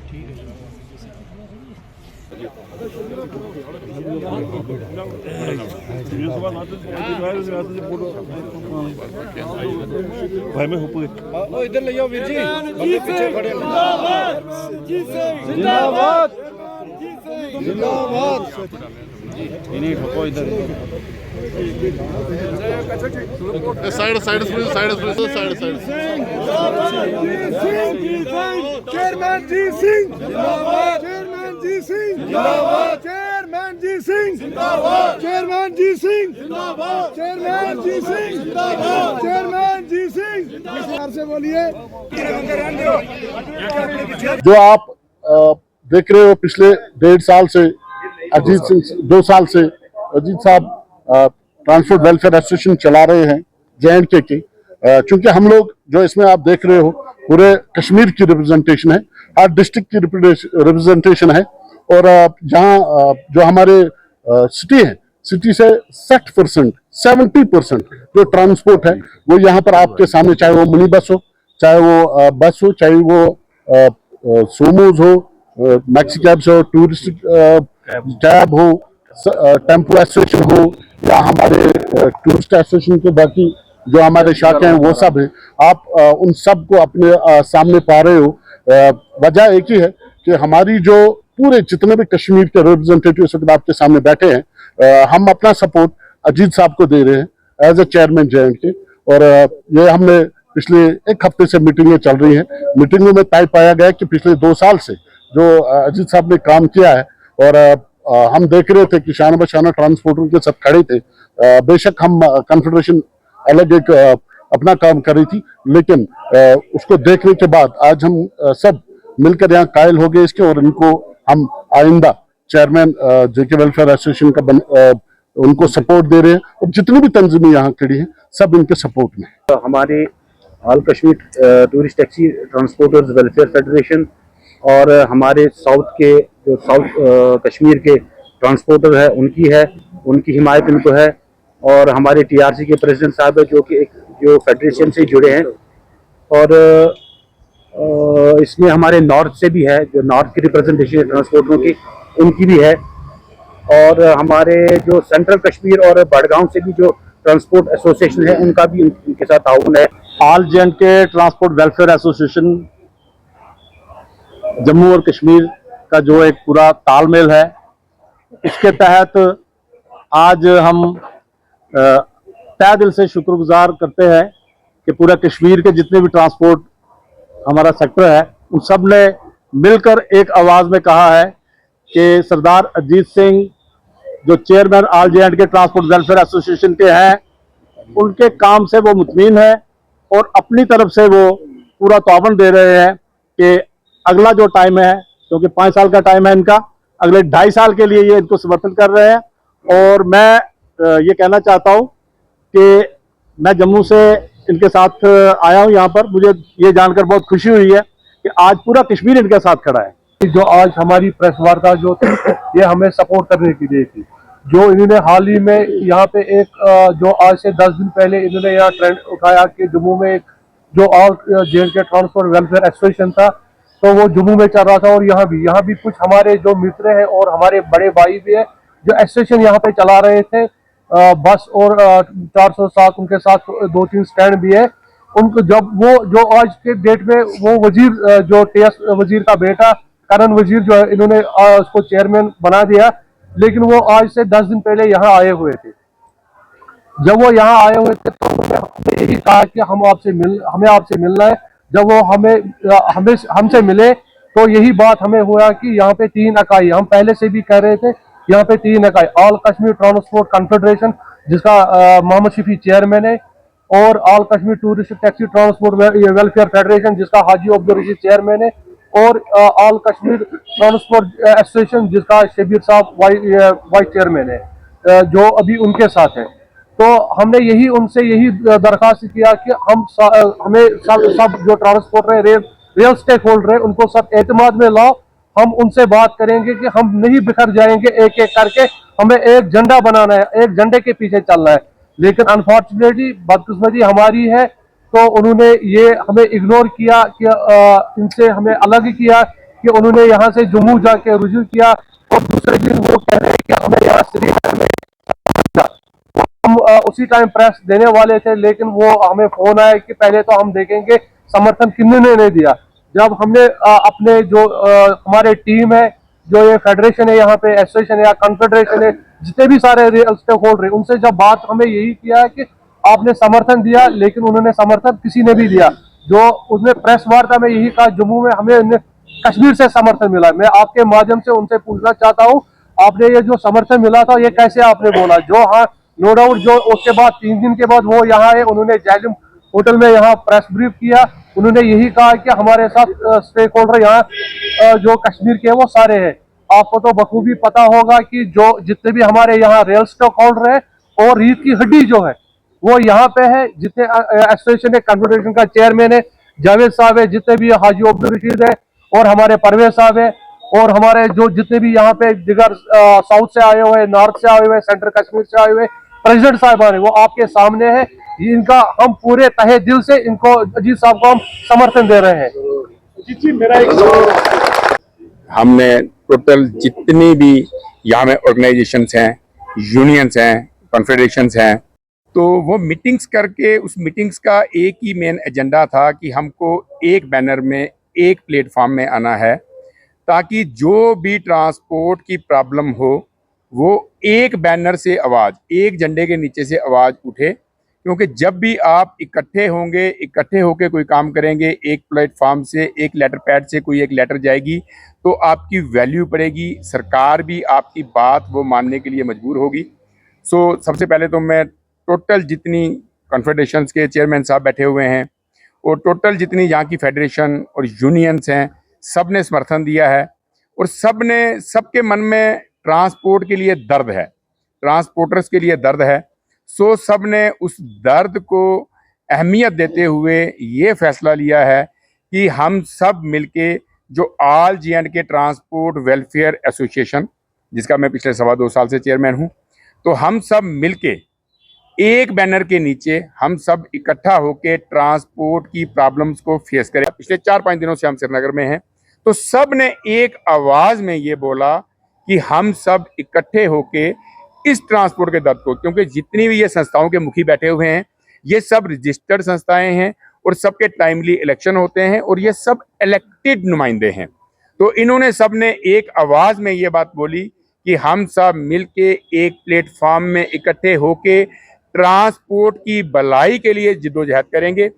भाई मैं इधर ले जाओ वीर जी, पीछे खड़े। जिंदाबाद जिंदाबाद। इन्हीं ठोको इधर। Side side side side side. Chairman ji Singh जिंदाबाद। चेयरमैन जी सिंह जिंदाबाद। चेयरमैन जी सिंह जिंदाबाद। चेयरमैन जी सिंह जिंदाबाद। चेयरमैन जी सिंह जिंदाबाद। चेयरमैन जी सिंह से बोलिए। जो आप देख रहे हो पिछले 1.5 साल से अजीत सिंह 2 साल से अजीत साहब ट्रांसपोर्ट वेलफेयर एसोसिएशन चला रहे हैं J&K की। चूंकि हम लोग जो इसमें आप देख रहे हो पूरे कश्मीर की रिप्रेजेंटेशन है, हर डिस्ट्रिक्ट की रिप्रेजेंटेशन है। और जहाँ जो हमारे सिटी है, सिटी से 60% 70% जो ट्रांसपोर्ट है वो यहाँ पर आपके सामने, चाहे वो मिनी बस हो, चाहे वो बस हो, चाहे वो सोमोज हो, मैक्सी कैब्स हो, टूरिस्ट कैब हो, टेम्पो एसोसिएशन हो, या हमारे टूरिस्ट एसोसिएशन के बाकी जो हमारे शाखे हैं वो सब है। आप उन सब को अपने सामने पा रहे हो। वजह एक ही है कि हमारी जो पूरे जितने भी कश्मीर के रिप्रेजेंटेटिव इस वक्त आपके सामने बैठे हैं, हम अपना सपोर्ट अजीत साहब को दे रहे हैं एज ए चेयरमैन J&K। और ये हमने पिछले 1 हफ्ते से मीटिंगें चल रही हैं। मीटिंगों में तय पाया गया कि पिछले 2 साल से जो अजीत साहब ने काम किया है, और हम देख रहे थे कि शाना बशाना ट्रांसपोर्टर के साथ खड़े थे। बेशक हम कॉन्फेडरेशन अलग एक अपना काम कर रही थी, लेकिन उसको देखने के बाद आज हम सब मिलकर यहाँ कायल हो गए इसके, और इनको हम आइंदा चेयरमैन JK वेलफेयर एसोसिएशन का उनको सपोर्ट दे रहे हैं। और जितनी भी तंजीमें यहाँ खड़ी हैं सब इनके सपोर्ट में। हमारे all Kashmir tourist taxi transporters welfare federation और हमारे साउथ के जो साउथ कश्मीर के ट्रांसपोर्टर है उनकी हिमायत इनको है। और हमारे TRC के प्रेसिडेंट साहब है जो कि जो फेडरेशन से जुड़े हैं। और इसमें हमारे नॉर्थ से भी है, जो नॉर्थ की रिप्रेजेंटेशन है ट्रांसपोर्टरों की, उनकी भी है। और हमारे जो सेंट्रल कश्मीर और बड़गांव से भी जो ट्रांसपोर्ट एसोसिएशन है उनका भी उनके साथ ताउन है। All J&K transport welfare association Jammu और कश्मीर का जो एक पूरा तालमेल है, इसके तहत आज हम तहे दिल से शुक्रगुजार करते हैं कि पूरा कश्मीर के जितने भी ट्रांसपोर्ट हमारा सेक्टर है उन सब ने मिलकर एक आवाज़ में कहा है कि सरदार अजीत सिंह जो chairman all J&K transport welfare association के हैं, उनके काम से वो मुतमीन है और अपनी तरफ से वो पूरा ताउन दे रहे हैं कि अगला जो टाइम है, क्योंकि 5 साल का टाइम है इनका, अगले 2.5 साल के लिए ये इनको समर्थन कर रहे हैं। और मैं ये कहना चाहता हूँ कि मैं जम्मू से इनके साथ आया हूँ यहाँ पर। मुझे ये जानकर बहुत खुशी हुई है कि आज पूरा कश्मीर इनके साथ खड़ा है। जो आज हमारी प्रेस वार्ता जो थी ये हमें सपोर्ट करने के लिए थी। जो इन्होंने हाल ही में यहाँ पे एक जो आज से 10 दिन पहले इन्होंने यहाँ ट्रेंड उठाया कि जम्मू में एक जो all J&K transport welfare association था, तो वो जम्मू में चल रहा था। और यहाँ भी कुछ हमारे जो मित्र हैं और हमारे बड़े भाई भी है जो एसोसिएशन यहाँ पे चला रहे थे। बस और 407 उनके साथ 2-3 स्टैंड भी है। उनको जब वो जो आज के डेट में वो वजीर जो TS वजीर का बेटा करण वजीर जो है, इन्होंने उसको चेयरमैन बना दिया, लेकिन वो आज से 10 दिन पहले यहाँ आए हुए थे। जब वो यहाँ आए हुए थे तो उन्होंने यही कहा कि हमें आपसे मिलना है। जब वो हमसे मिले तो यही बात हमें हुआ कि यहाँ पे 3 इकाई, हम पहले से भी कह रहे थे, यहाँ पे 3 इकाई ऑल कश्मीर ट्रांसपोर्ट कॉन्फेडरेशन जिसका मोहम्मद शफी चेयरमैन है, और all Kashmir tourist taxi transport welfare federation जिसका हाजी अब्दुल रशीद चेयरमैन है, और ऑल कश्मीर ट्रांसपोर्ट एसोसिएशन जिसका शबीर साहब वाइस चेयरमैन है, जो अभी उनके साथ है। तो हमने उनसे यही दरखास्त किया कि हमें सब जो ट्रांसपोर्टर है, रियल स्टेक होल्डर है, उनको सब एतमाद में लाओ। हम उनसे बात करेंगे कि हम नहीं बिखर जाएंगे, एक एक करके हमें एक झंडा बनाना है, एक झंडे के पीछे चलना है। लेकिन अनफॉर्चुनेटली बदकिस्मती हमारी है तो उन्होंने ये हमें इग्नोर किया कि इनसे हमें अलग किया कि उन्होंने यहाँ से जम्मू जाके रुजू किया और दूसरे दिन वो कह रहे हैं कि हमें यहाँ श्रीनगर में हम उसी टाइम प्रेस देने वाले थे, लेकिन वो हमें फोन आया कि पहले तो हम देखेंगे समर्थन किन्होंने नहीं दिया। जब हमने अपने जो हमारे टीम है, जो ये फेडरेशन है, यहाँ पे एसोसिएशन है या कॉन्फेडरेशन है, जितने भी सारे रियल स्टेक होल्डर है, उनसे जब बात हमें यही किया है कि आपने समर्थन दिया, लेकिन उन्होंने समर्थन किसी ने भी दिया। जो उसने प्रेस वार्ता में यही कहा जम्मू में हमें कश्मीर से समर्थन मिला। मैं आपके माध्यम से उनसे पूछना चाहता हूँ, आपने ये जो समर्थन मिला था ये कैसे आपने बोला? जो हाँ नो डाउट, जो उसके बाद 3 दिन के बाद वो यहाँ है, उन्होंने जैलिम होटल में यहाँ प्रेस ब्रीफ किया, उन्होंने यही कहा कि हमारे साथ स्टेक होल्डर यहाँ जो कश्मीर के हैं वो सारे हैं। आपको तो बखूबी पता होगा कि जो जितने भी हमारे यहाँ रियल स्टेक होल्डर है और रीढ़ की हड्डी जो है वो यहाँ पे है, जितने एसोसिएशन है, कॉन्फेडरेशन का चेयरमैन है जावेद साहब है, जितने भी हाजी अब्दुल रशीद है और हमारे परवेज साहब है, और हमारे जो जितने भी यहाँ पे दिगर साउथ से आए हुए, नॉर्थ से आए हुए, सेंट्रल कश्मीर से आए हुए प्रेसिडेंट साहबान है, वो आपके सामने है। इनका हम पूरे तहे दिल से इनको अजीत साहब को हम समर्थन दे रहे हैं। जी मेरा एक हमने टोटल जितनी भी यहाँ में ऑर्गेनाइजेशंस हैं, यूनियंस हैं, कॉन्फेडरेशंस हैं, तो वो मीटिंग्स करके उस मीटिंग्स का एक ही मेन एजेंडा था कि हमको एक बैनर में, एक प्लेटफॉर्म में आना है, ताकि जो भी ट्रांसपोर्ट की प्रॉब्लम हो वो एक बैनर से आवाज़, एक झंडे के नीचे से आवाज़ उठे। क्योंकि जब भी आप इकट्ठे होंगे, इकट्ठे होकर कोई काम करेंगे, एक प्लेटफॉर्म से, एक लेटर पैड से कोई एक लेटर जाएगी तो आपकी वैल्यू बढ़ेगी, सरकार भी आपकी बात वो मानने के लिए मजबूर होगी। सो सबसे पहले तो मैं टोटल जितनी कॉन्फेडरेशंस के चेयरमैन साहब बैठे हुए हैं और टोटल जितनी यहाँ की फेडरेशन और यूनियंस हैं, सब ने समर्थन दिया है और सबके मन में ट्रांसपोर्ट के लिए दर्द है, ट्रांसपोर्टर्स के लिए दर्द है। सो सब ने उस दर्द को अहमियत देते हुए ये फैसला लिया है कि हम सब मिलके जो all J&K transport welfare association, जिसका मैं पिछले 2.25 साल से चेयरमैन हूँ, तो हम सब मिलके एक बैनर के नीचे हम सब इकट्ठा होके ट्रांसपोर्ट की प्रॉब्लम्स को फेस करें। पिछले 4-5 दिनों से हम श्रीनगर में हैं, तो सब ने एक आवाज़ में ये बोला कि हम सब इकट्ठे होके इस ट्रांसपोर्ट के दर्द को, क्योंकि जितनी भी ये संस्थाओं के मुखी बैठे हुए हैं ये सब रजिस्टर्ड संस्थाएं हैं और सबके टाइमली इलेक्शन होते हैं और ये सब इलेक्टेड नुमाइंदे हैं। तो इन्होंने सब ने एक आवाज़ में ये बात बोली कि हम सब मिलके एक प्लेटफॉर्म में इकट्ठे होके ट्रांसपोर्ट की भलाई के लिए जिद्दोजहद करेंगे।